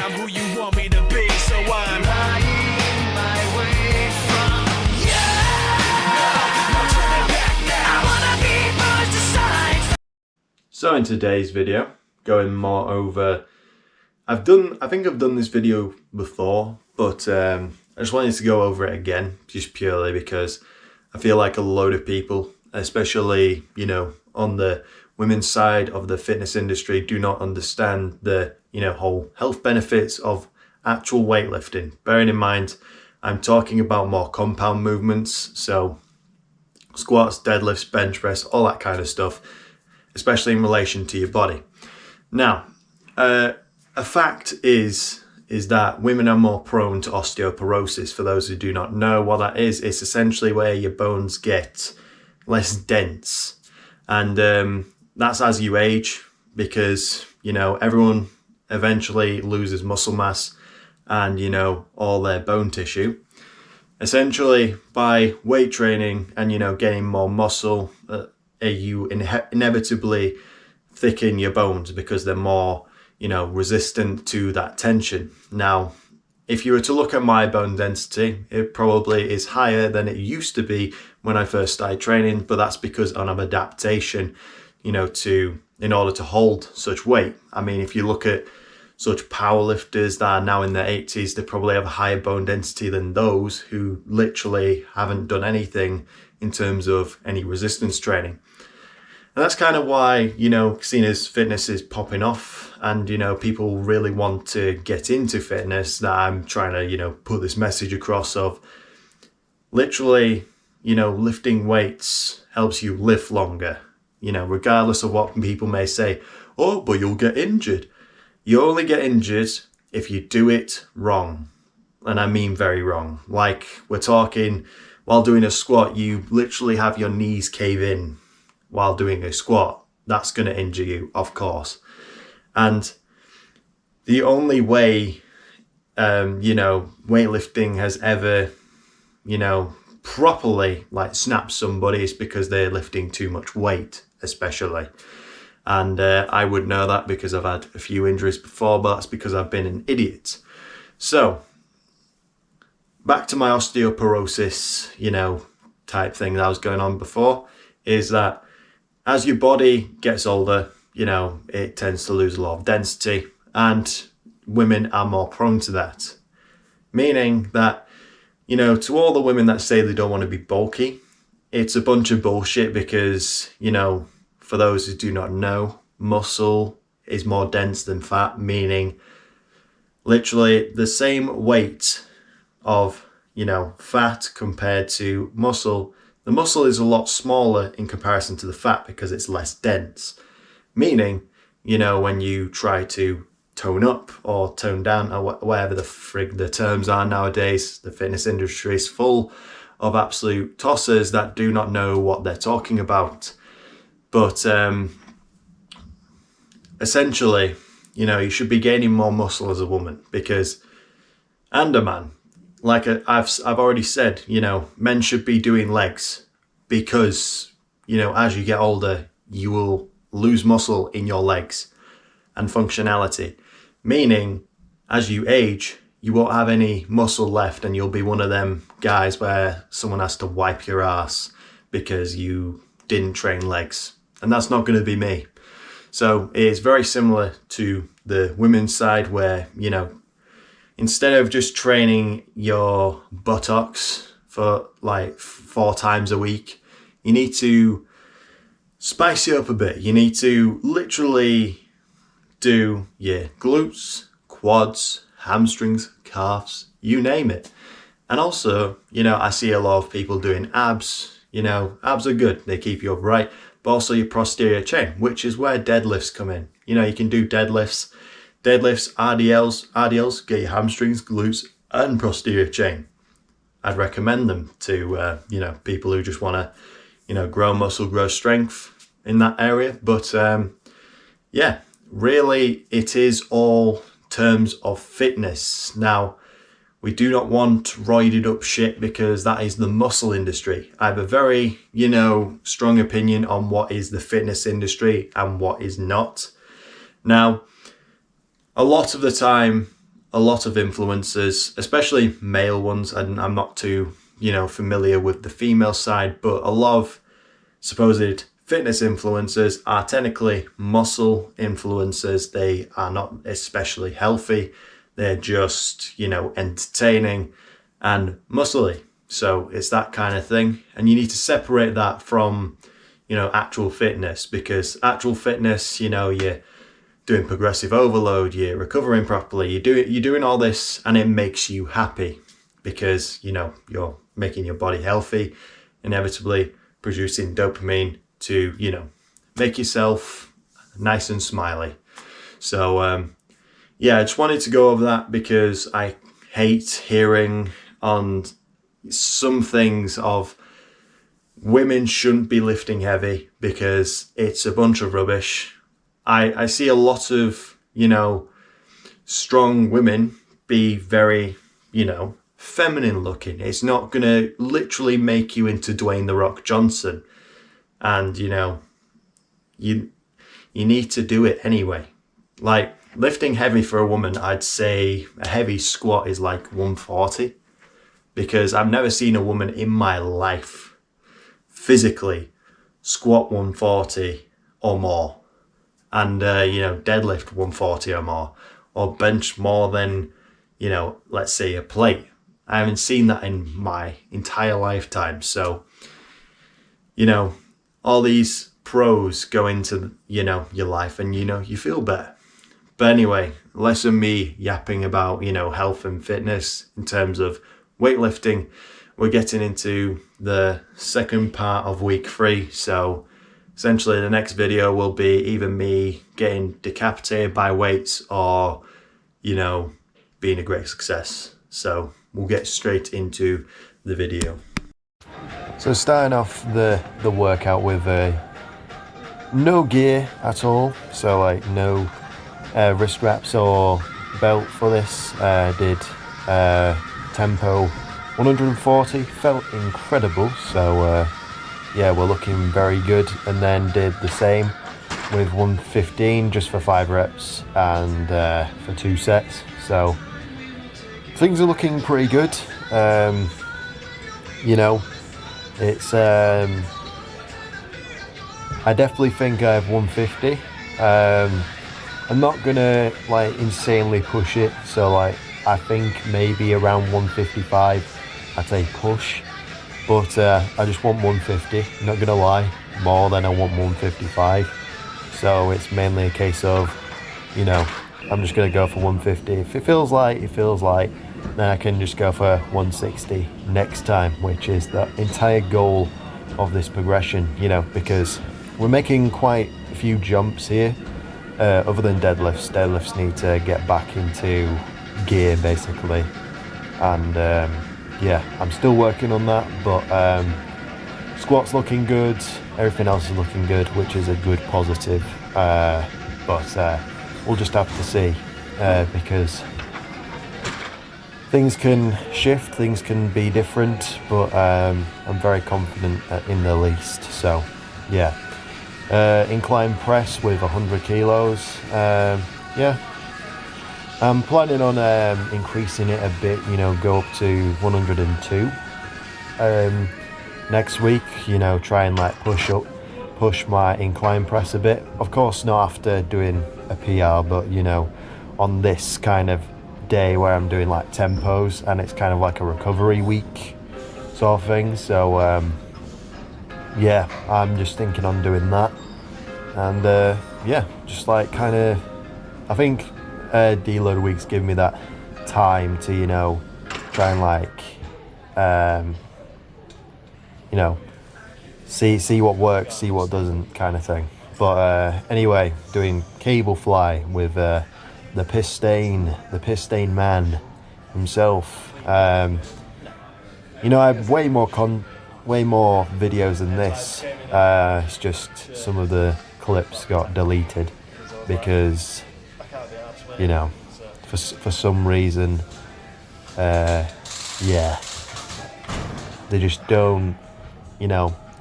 I'm who you want me to be, so I'm lying my way from you. No turning back now. I wanna be pushed aside. So in today's video, going more over, I think I've done this video before, but I just wanted to go over it again, just purely because I feel like a load of people, especially, you know, on the women's side of the fitness industry, do not understand the, you know, whole health benefits of actual weightlifting. Bearing in mind, I'm talking about more compound movements, so squats, deadlifts, bench press, all that kind of stuff, especially in relation to your body. Now, a fact is that women are more prone to osteoporosis. For those who do not know what that is, it's essentially where your bones get less dense. And that's as you age, because, you know, everyone eventually loses muscle mass and, you know, all their bone tissue. Essentially, by weight training and, you know, getting more muscle, you inevitably thicken your bones because they're more, you know, resistant to that tension. Now, if you were to look at my bone density, it probably is higher than it used to be when I first started training, but that's because of adaptation, you know, in order to hold such weight. I mean, if you look at such powerlifters that are now in their 80s, they probably have a higher bone density than those who literally haven't done anything in terms of any resistance training. And that's kind of why, you know, seeing as fitness is popping off and, you know, people really want to get into fitness, that I'm trying to, you know, put this message across of literally, you know, lifting weights helps you live longer, you know, regardless of what people may say. Oh, but you'll get injured. You only get injured if you do it wrong. And I mean very wrong. Like, we're talking, while doing a squat, you literally have your knees cave in while doing a squat. That's going to injure you, of course. And the only way, you know, weightlifting has ever, you know, properly like snapped somebody is because they're lifting too much weight, especially. And I would know that because I've had a few injuries before, but that's because I've been an idiot. So back to my osteoporosis, you know, type thing that was going on before, is that as your body gets older, you know, it tends to lose a lot of density, and women are more prone to that. Meaning that, you know, to all the women that say they don't want to be bulky, it's a bunch of bullshit because, you know, for those who do not know, muscle is more dense than fat, meaning literally the same weight of, you know, fat compared to muscle. The muscle is a lot smaller in comparison to the fat because it's less dense. Meaning, you know, when you try to tone up or tone down or whatever the frig the terms are nowadays, the fitness industry is full of absolute tossers that do not know what they're talking about. But essentially, you know, you should be gaining more muscle as a woman, because, and a man, like I've already said, you know, men should be doing legs because, you know, as you get older, you will lose muscle in your legs and functionality. Meaning, as you age, you won't have any muscle left and you'll be one of them guys where someone has to wipe your ass because you didn't train legs. And that's not going to be me. So it is very similar to the women's side where, you know, instead of just training your buttocks for like 4 times a week, you need to spice it up a bit. You need to literally do your glutes, quads, hamstrings, calves, you name it. And also, you know, I see a lot of people doing abs. You know, abs are good. They keep you upright, but also your posterior chain, which is where deadlifts come in. You know, you can do deadlifts, RDLs, get your hamstrings, glutes, and posterior chain. I'd recommend them to, you know, people who just want to, you know, grow muscle, grow strength in that area. But yeah, really, it is all terms of fitness. Now, we do not want roided up shit because that is the muscle industry. I have a very, you know, strong opinion on what is the fitness industry and what is not. Now, a lot of the time, a lot of influencers, especially male ones, and I'm not too, familiar with the female side, but a lot of supposed fitness influencers are technically muscle influencers. They are not especially healthy. They're just, entertaining and muscly. So it's that kind of thing. And you need to separate that from, actual fitness, because actual fitness, you're doing progressive overload, you're recovering properly, you're doing all this and it makes you happy because, you're making your body healthy, inevitably producing dopamine to, make yourself nice and smiley. So, I just wanted to go over that because I hate hearing on some things of women shouldn't be lifting heavy because it's a bunch of rubbish. I see a lot of, strong women be very, feminine looking. It's not going to literally make you into Dwayne The Rock Johnson. And, you need to do it anyway. Like, lifting heavy for a woman, I'd say a heavy squat is like 140. Because I've never seen a woman in my life physically squat 140 or more. And, deadlift 140 or more. Or bench more than, let's say a plate. I haven't seen that in my entire lifetime. So, all these pros go into, your life and, you feel better. But anyway, less than me yapping about, health and fitness in terms of weightlifting. We're getting into the second part of week 3. So essentially the next video will be either me getting decapitated by weights or, being a great success. So we'll get straight into the video. So starting off the workout with no gear at all. So like no wrist wraps or belt for this. Did tempo 140, felt incredible. So we're looking very good. And then did the same with 115 just for 5 reps and for 2 sets. So things are looking pretty good. It's I definitely think I have 150. I'm not gonna like insanely push it, so like I think maybe around 155 I'd say push, but I just want 150, not gonna lie, more than I want 155. So it's mainly a case of, I'm just gonna go for 150. If it feels like, then I can just go for 160 next time, which is the entire goal of this progression, because we're making quite a few jumps here. Other than deadlifts need to get back into gear basically. And I'm still working on that, but squat's looking good, everything else is looking good, which is a good positive. But we'll just have to see, because things can shift, things can be different, but I'm very confident in the least. So incline press with 100 kilos. I'm planning on increasing it a bit, go up to 102 next week, try and like push my incline press a bit. Of course not after doing a PR, but on this kind of day where I'm doing like tempos and it's kind of like a recovery week sort of thing. So I'm just thinking on doing that. And just like kind of, I think deload weeks give me that time to try and like see what works, see what doesn't, kind of thing. But anyway, doing cable fly with the Pisstain man himself. I have way more videos than this. It's just some of the clips got deleted because for some reason they just don't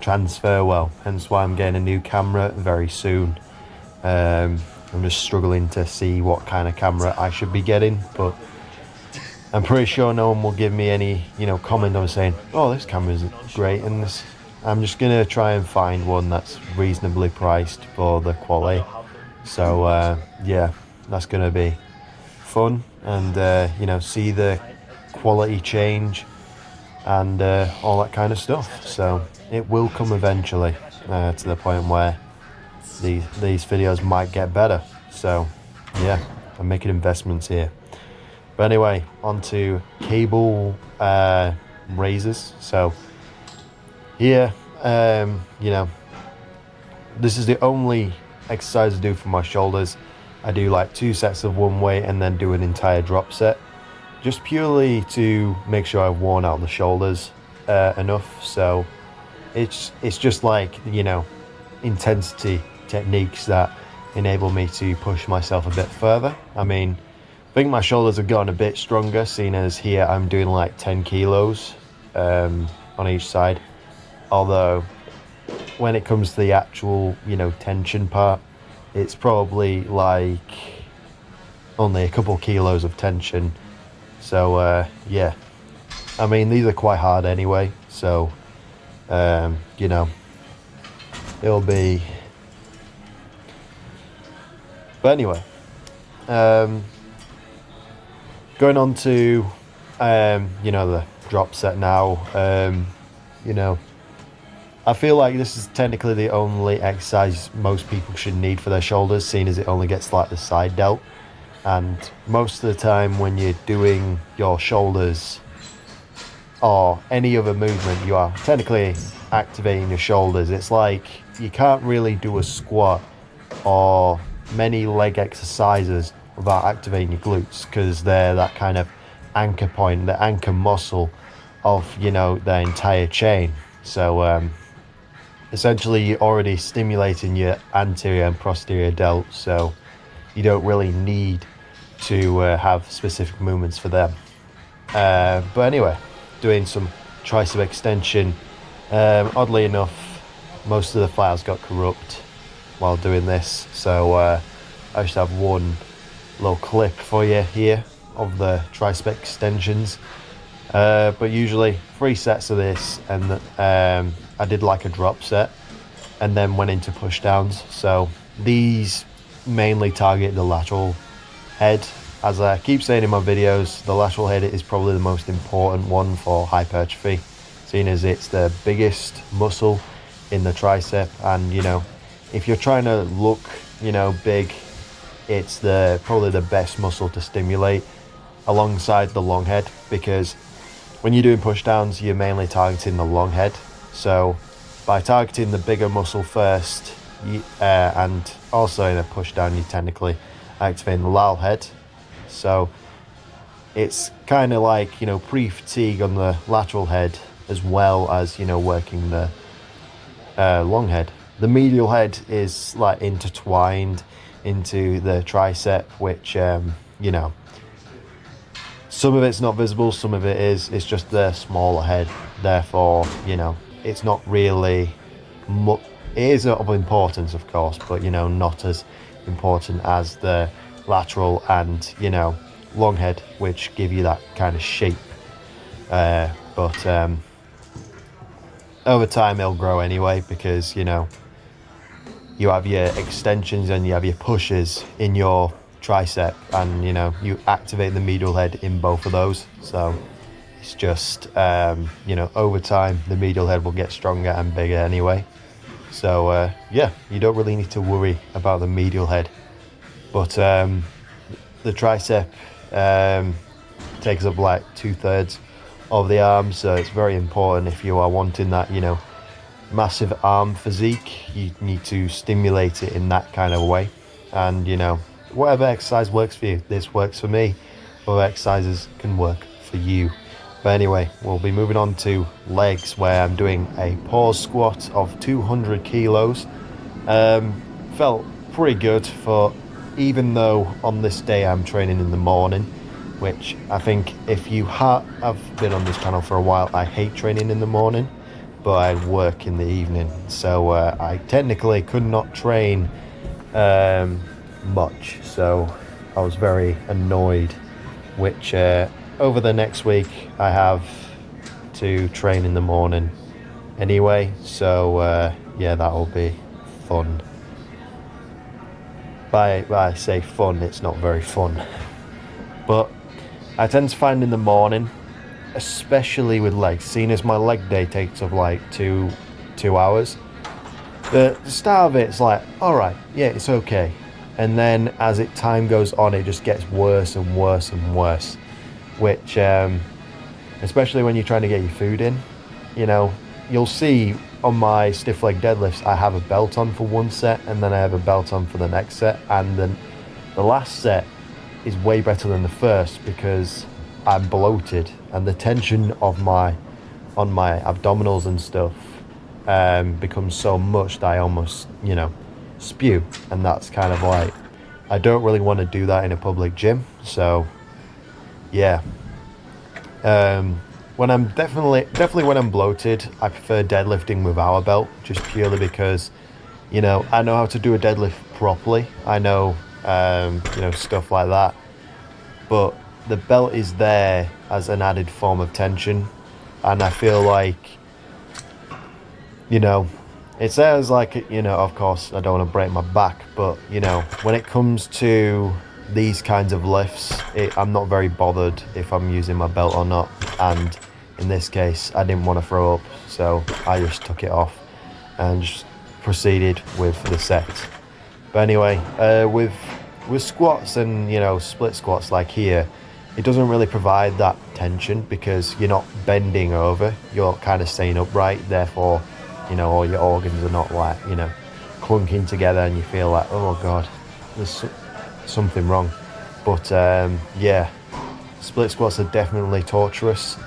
transfer well, hence why I'm getting a new camera very soon. I'm just struggling to see what kind of camera I should be getting, but I'm pretty sure no one will give me any, you know, comment on saying, oh, this camera isn't great, and this. I'm just gonna try and find one that's reasonably priced for the quality. So yeah, that's gonna be fun, and you know, see the quality change and all that kind of stuff. So it will come eventually to the point where these videos might get better. So yeah, I'm making investments here. But anyway, on to cable raises. So here, you know, this is the only exercise I do for my shoulders. I do like 2 sets of one weight and then do an entire drop set, just purely to make sure I've worn out the shoulders enough. So it's just like, you know, intensity techniques that enable me to push myself a bit further. I mean, I think my shoulders have gotten a bit stronger, seeing as here I'm doing like 10 kilos on each side. Although when it comes to the actual, you know, tension part, it's probably like only a couple kilos of tension. So yeah, I mean, these are quite hard anyway, so you know, it'll be. But anyway, going on to you know, the drop set now. You know, I feel like this is technically the only exercise most people should need for their shoulders, seeing as it only gets like the side delt. And most of the time when you're doing your shoulders or any other movement, you are technically activating your shoulders. It's like you can't really do a squat or many leg exercises without activating your glutes, because they're that kind of anchor point, the anchor muscle of, you know, the entire chain. So essentially you're already stimulating your anterior and posterior delts, so you don't really need to have specific movements for them. But anyway, doing some tricep extension. Oddly enough, most of the files got corrupt while doing this, so I just have one little clip for you here of the tricep extensions. But usually 3 sets of this, and I did like a drop set and then went into push downs. So these mainly target the lateral head. As I keep saying in my videos, the lateral head is probably the most important one for hypertrophy, seeing as it's the biggest muscle in the tricep. And, you know, if you're trying to look, you know, big, it's probably the best muscle to stimulate alongside the long head, because when you're doing push downs, you're mainly targeting the long head. So by targeting the bigger muscle first, and also in a push down, you're technically activating the lateral head. So it's kind of like, you know, pre-fatigue on the lateral head, as well as, you know, working the long head. The medial head is like intertwined into the tricep, which you know, some of it's not visible, some of it is. It's just the smaller head. Therefore, you know, it's not really it is of importance, of course, but, you know, not as important as the lateral and, you know, long head, which give you that kind of shape. But over time it'll grow anyway, because, you know, you have your extensions and you have your pushes in your tricep, and, you know, you activate the medial head in both of those. So it's just you know, over time the medial head will get stronger and bigger anyway. So yeah, you don't really need to worry about the medial head. But the tricep takes up like 2/3 of the arm, so it's very important if you are wanting that, you know, massive arm physique. You need to stimulate it in that kind of way. And, you know, whatever exercise works for you, this works for me. Other exercises can work for you. But anyway, we'll be moving on to legs, where I'm doing a pause squat of 200 kilos. Felt pretty good, for even though on this day I'm training in the morning, which I think if you have been on this channel for a while, I hate training in the morning, but I work in the evening. So I technically could not train much. So I was very annoyed, which over the next week I have to train in the morning anyway, so yeah, that'll be fun. By I say fun, it's not very fun, but I tend to find in the morning, especially with legs, seeing as my leg day takes up like two hours, the start of it's like, all right, yeah, it's okay, and then as time goes on, it just gets worse and worse and worse, which especially when you're trying to get your food in, you know, you'll see on my stiff leg deadlifts I have a belt on for one set, and then I have a belt on for the next set, and then the last set is way better than the first because I'm bloated, and the tension of on my abdominals and stuff becomes so much that I almost, you know, spew, and that's kind of like, I don't really want to do that in a public gym. So yeah, when I'm definitely when I'm bloated, I prefer deadlifting without a belt, just purely because, you know, I know how to do a deadlift properly. I know, you know, stuff like that. But the belt is there as an added form of tension, and I feel like, you know, it's there as like, you know, of course I don't want to break my back, but you know, when it comes to these kinds of lifts, I'm not very bothered if I'm using my belt or not, and in this case I didn't want to throw up, so I just took it off and just proceeded with the set. But anyway, with squats and, you know, split squats like here, it doesn't really provide that tension because you're not bending over, you're kind of staying upright, therefore, you know, all your organs are not like, you know, clunking together and you feel like, oh god, there's something wrong. But yeah, split squats are definitely torturous.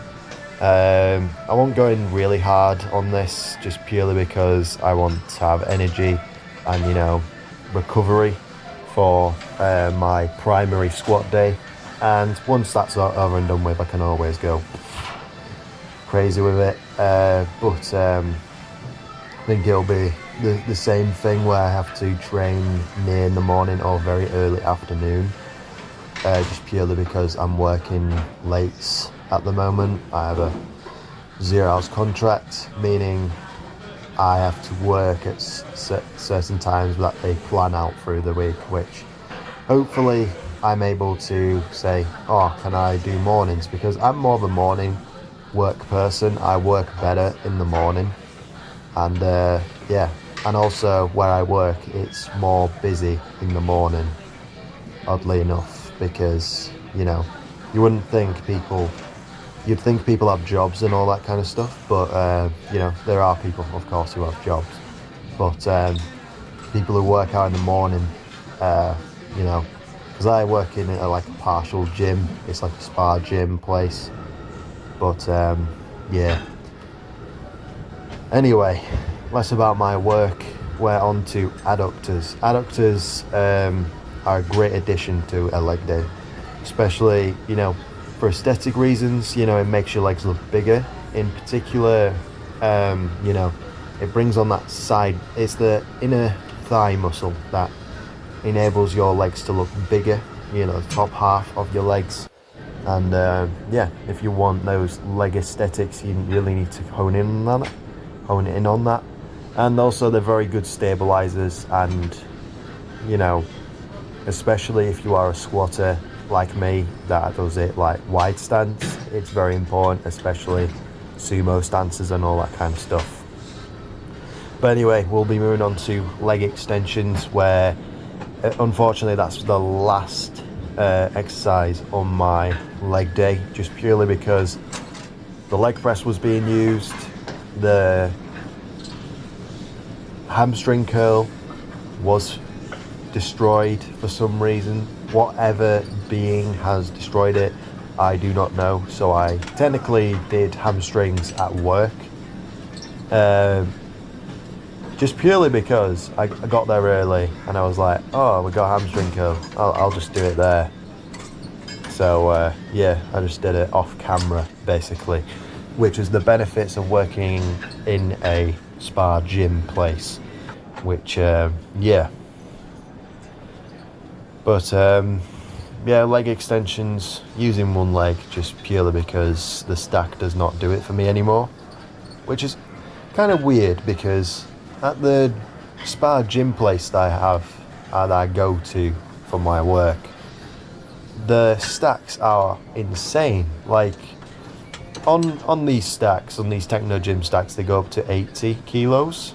I won't go in really hard on this just purely because I want to have energy and, you know, recovery for my primary squat day, and once that's over and done with, I can always go crazy with it. But I think it'll be the same thing where I have to train near in the morning or very early afternoon, just purely because I'm working late at the moment. I have a 0 hours contract, meaning I have to work at certain times that they plan out through the week, which hopefully I'm able to say, oh, can I do mornings? Because I'm more of a morning work person. I work better in the morning, and yeah, and also where I work, it's more busy in the morning, oddly enough, because, you know, you'd think people have jobs and all that kind of stuff, but you know, there are people, of course, who have jobs, but people who work out in the morning, you know, because I work in like a partial gym, it's like a spa gym place, but yeah. Anyway, less about my work, we're on to adductors. Adductors are a great addition to a leg day, especially, you know, for aesthetic reasons. You know, it makes your legs look bigger. In particular, you know, it brings on that side, it's the inner thigh muscle that enables your legs to look bigger, you know, the top half of your legs. And yeah, if you want those leg aesthetics, you really need to hone in on that. And also they're very good stabilizers, and, you know, especially if you are a squatter like me that does it like wide stance, it's very important, especially sumo stances and all that kind of stuff. But anyway, we'll be moving on to leg extensions, where unfortunately that's the last exercise on my leg day, just purely because the leg press was being used, the hamstring curl was destroyed for some reason. Whatever being has destroyed it, I do not know. So I technically did hamstrings at work, just purely because I got there early and I was like, oh, we got hamstring curl, I'll just do it there. So yeah, I just did it off camera basically, which is the benefits of working in a spa gym place, which yeah. But yeah, leg extensions, using one leg just purely because the stack does not do it for me anymore. Which is kind of weird because at the spa gym place that I have, that I go to for my work, the stacks are insane. Like on these stacks, on these Techno Gym stacks, they go up to 80 kilos.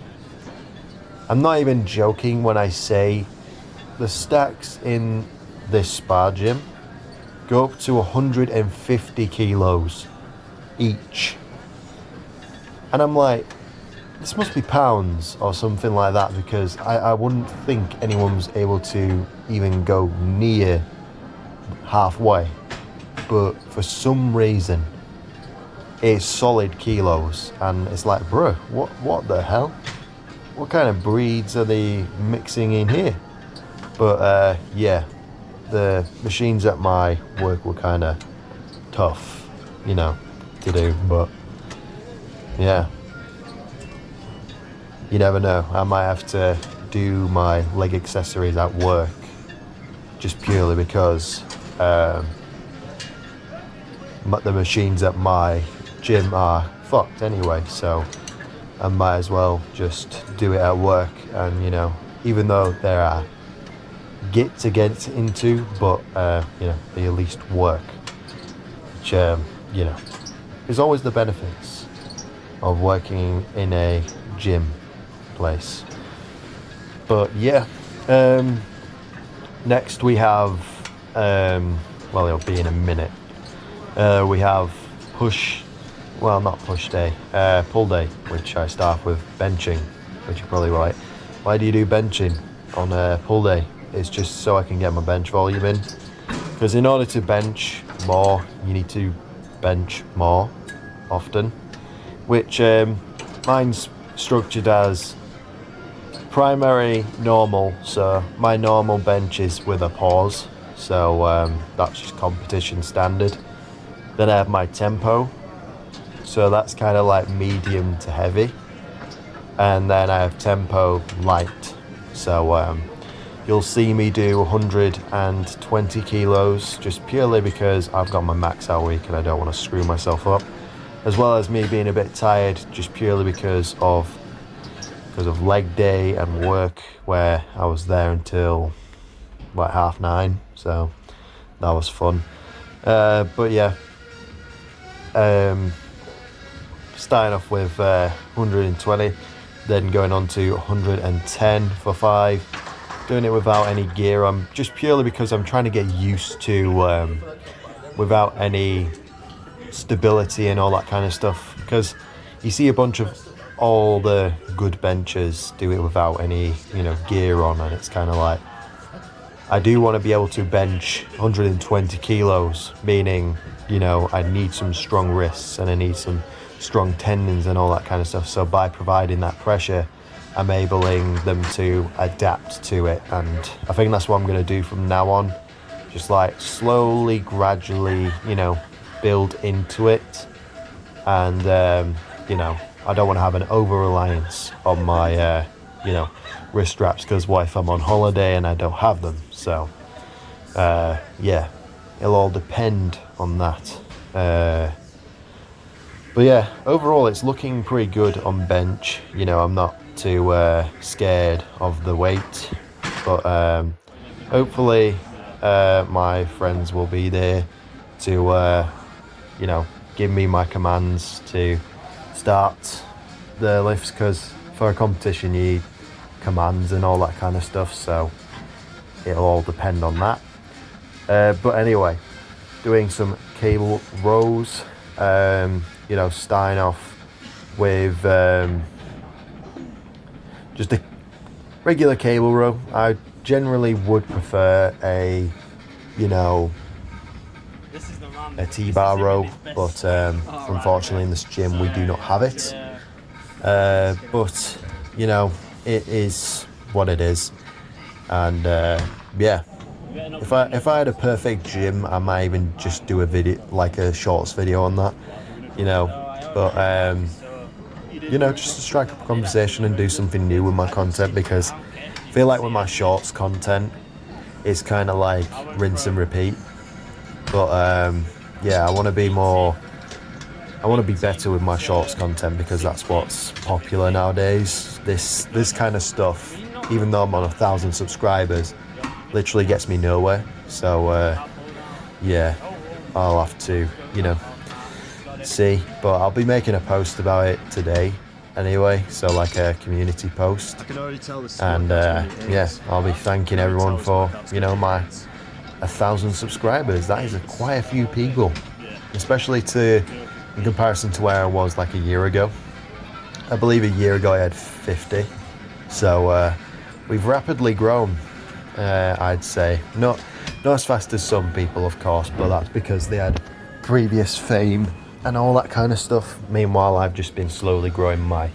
I'm not even joking when I say the stacks in this spa gym go up to 150 kilos each. And I'm like, this must be pounds or something like that, because I wouldn't think anyone's able to even go near halfway. But for some reason, it's solid kilos. And it's like, bruh, what the hell? What kind of breeds are they mixing in here? But yeah, the machines at my work were kind of tough, you know, to do. But yeah, you never know. I might have to do my leg accessories at work just purely because the machines at my gym are fucked anyway. So I might as well just do it at work. And, you know, even though there are to get into, but, you know, they at least work. Which, you know, is always the benefits of working in a gym place. But yeah, next we have, well, it'll be in a minute. We have not push day, pull day, which I start with benching, which you're probably right. Why do you do benching on a pull day? It's just so I can get my bench volume in. Because in order to bench more, you need to bench more often. Which mine's structured as primary, normal. So my normal bench is with a pause. So that's just competition standard. Then I have my tempo. So that's kind of like medium to heavy. And then I have tempo light. So you'll see me do 120 kilos just purely because I've got my max out week and I don't want to screw myself up. As well as me being a bit tired just purely because of leg day and work, where I was there until like 9:30. So that was fun. But yeah, starting off with 120, then going on to 110 for 5. Doing it without any gear on, just purely because I'm trying to get used to without any stability and all that kind of stuff. Because you see a bunch of all the good benchers do it without any, you know, gear on, and it's kind of like, I do want to be able to bench 120 kilos, meaning, you know, I need some strong wrists and I need some strong tendons and all that kind of stuff. So by providing that pressure, I'm enabling them to adapt to it, and I think that's what I'm going to do from now on. Just like slowly, gradually, you know, build into it. And, you know, I don't want to have an over-reliance on my, you know, wrist straps, because what if I'm on holiday and I don't have them? So, yeah, it'll all depend on that. But yeah, overall it's looking pretty good on bench. You know, I'm not too scared of the weight, but hopefully my friends will be there to you know, give me my commands to start the lifts, because for a competition you need commands and all that kind of stuff, so it'll all depend on that. But anyway, doing some cable rows, you know, starting off with just a regular cable row. I generally would prefer a, you know, a T-bar row, but unfortunately in this gym we do not have it. But you know, it is what it is, and yeah. If I had a perfect gym, I might even just do a video, like a shorts video on that, you know. But you know, just to strike up a conversation and do something new with my content, because I feel like with my shorts content, it's kind of like rinse and repeat. But yeah, I want to be better with my shorts content, because that's what's popular nowadays. This kind of stuff, even though I'm on 1,000 subscribers, literally gets me nowhere. So yeah, I'll have to, see. But I'll be making a post about it today anyway, so like a community post. And yeah, I'll be thanking everyone for, my 1,000 subscribers. That is quite a few people, especially in comparison to where I was like a year ago. I believe a year ago I had 50. So we've rapidly grown, I'd say. Not as fast as some people, of course, but that's because they had previous fame and all that kind of stuff. Meanwhile, I've just been slowly growing my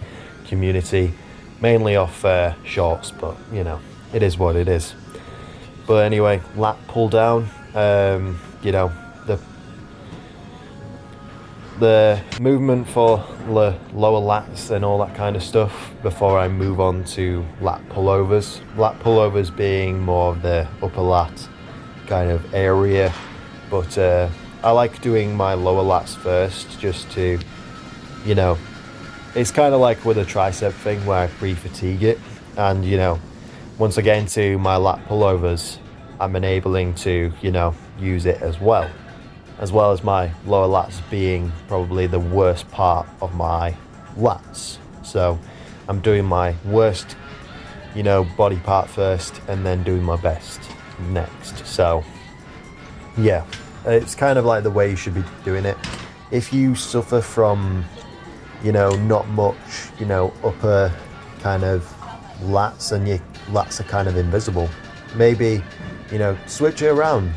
community, mainly off shorts, but it is what it is. But anyway, lat pull down, the movement for the lower lats and all that kind of stuff before I move on to lat pullovers. Lat pullovers being more of the upper lat kind of area, but I like doing my lower lats first, just to, it's kind of like with a tricep thing where I pre-fatigue it, and once I get into my lat pullovers, I'm enabling to, use it as well as my lower lats being probably the worst part of my lats. So I'm doing my worst, body part first, and then doing my best next. So yeah, it's kind of like the way you should be doing it. If you suffer from, not much, upper kind of lats, and your lats are kind of invisible, maybe, switch it around.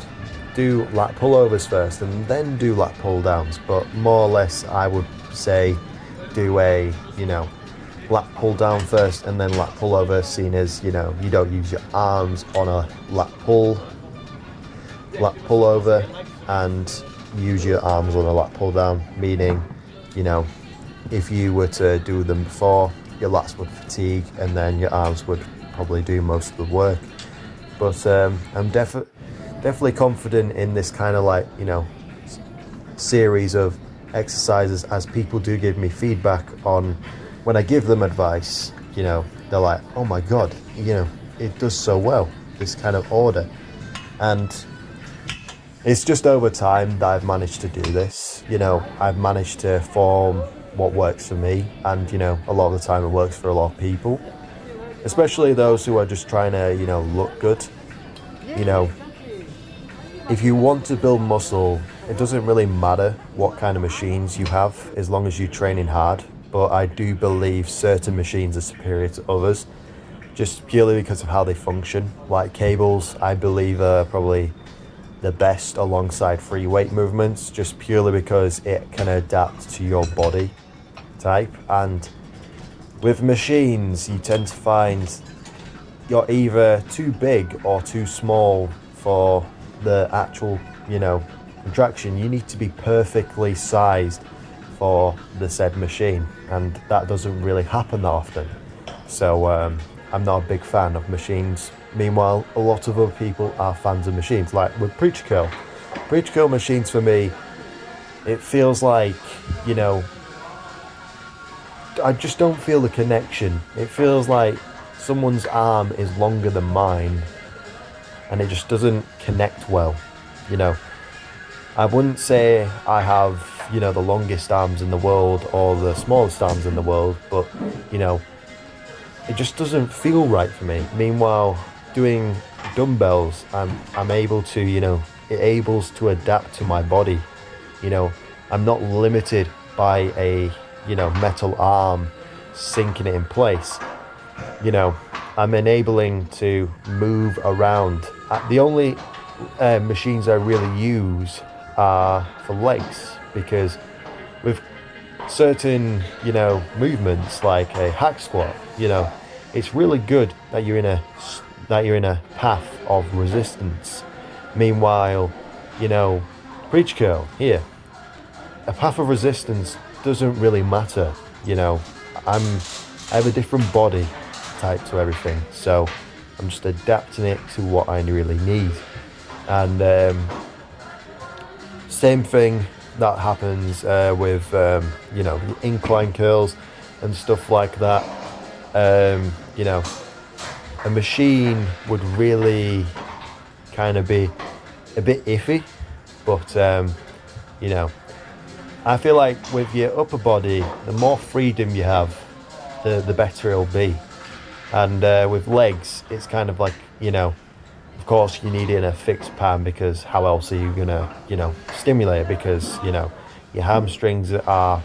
Do lat pullovers first and then do lat pull downs, but more or less I would say do a lat pull down first and then lat pullover, seeing as you don't use your arms on a lat pullover and use your arms on a lat pull down, meaning if you were to do them before, your lats would fatigue and then your arms would probably do most of the work. But I'm definitely confident in this kind of like series of exercises, as people do give me feedback on when I give them advice. They're like, oh my god, it does so well, this kind of order. And it's just over time that I've managed to do this. I've managed to form what works for me, and a lot of the time it works for a lot of people, especially those who are just trying to look good. If you want to build muscle, it doesn't really matter what kind of machines you have, as long as you're training hard. But I do believe certain machines are superior to others, just purely because of how they function. Like cables, I believe are probably the best alongside free weight movements, just purely because it can adapt to your body type. And with machines, you tend to find you're either too big or too small for the actual, contraction. You need to be perfectly sized for the said machine, and that doesn't really happen that often. So I'm not a big fan of machines. Meanwhile, a lot of other people are fans of machines, like with preacher curl machines. For me, it feels like, I just don't feel the connection. It feels like someone's arm is longer than mine, and it just doesn't connect well. I wouldn't say I have, the longest arms in the world or the smallest arms in the world, but, it just doesn't feel right for me. Meanwhile, doing dumbbells, I'm able to, it able to adapt to my body. I'm not limited by a, metal arm sinking it in place. I'm enabling to move around. The only machines I really use are for legs, because with certain movements like a hack squat, it's really good that you're in a path of resistance. Meanwhile, preacher curl here, a path of resistance doesn't really matter. I have a different body type to everything, so I'm just adapting it to what I really need. And same thing that happens with you know, incline curls and stuff like that. You know, a machine would really kind of be a bit iffy, but you know, I feel like with your upper body, the more freedom you have, the better it'll be. And with legs, it's kind of like, you know, of course you need it in a fixed pan, because how else are you gonna, you know, stimulate it? Because, you know, your hamstrings are,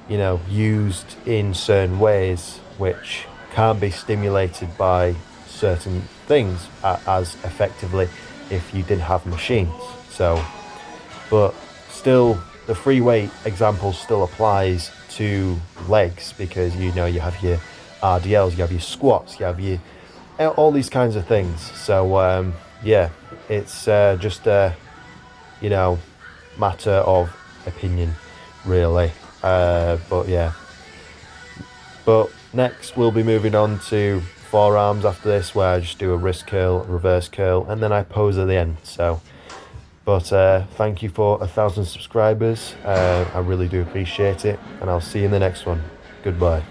you know, used in certain ways which can't be stimulated by certain things as effectively if you didn't have machines. So, but still, the free weight example still applies to legs, because, you know, you have your RDLs, you have your squats, you have your all these kinds of things. So yeah, it's just a, you know, matter of opinion, really. But yeah, but next we'll be moving on to forearms after this, where I just do a wrist curl, reverse curl, and then I pose at the end. So, but thank you for 1,000 subscribers. I really do appreciate it, and I'll see you in the next one. Goodbye.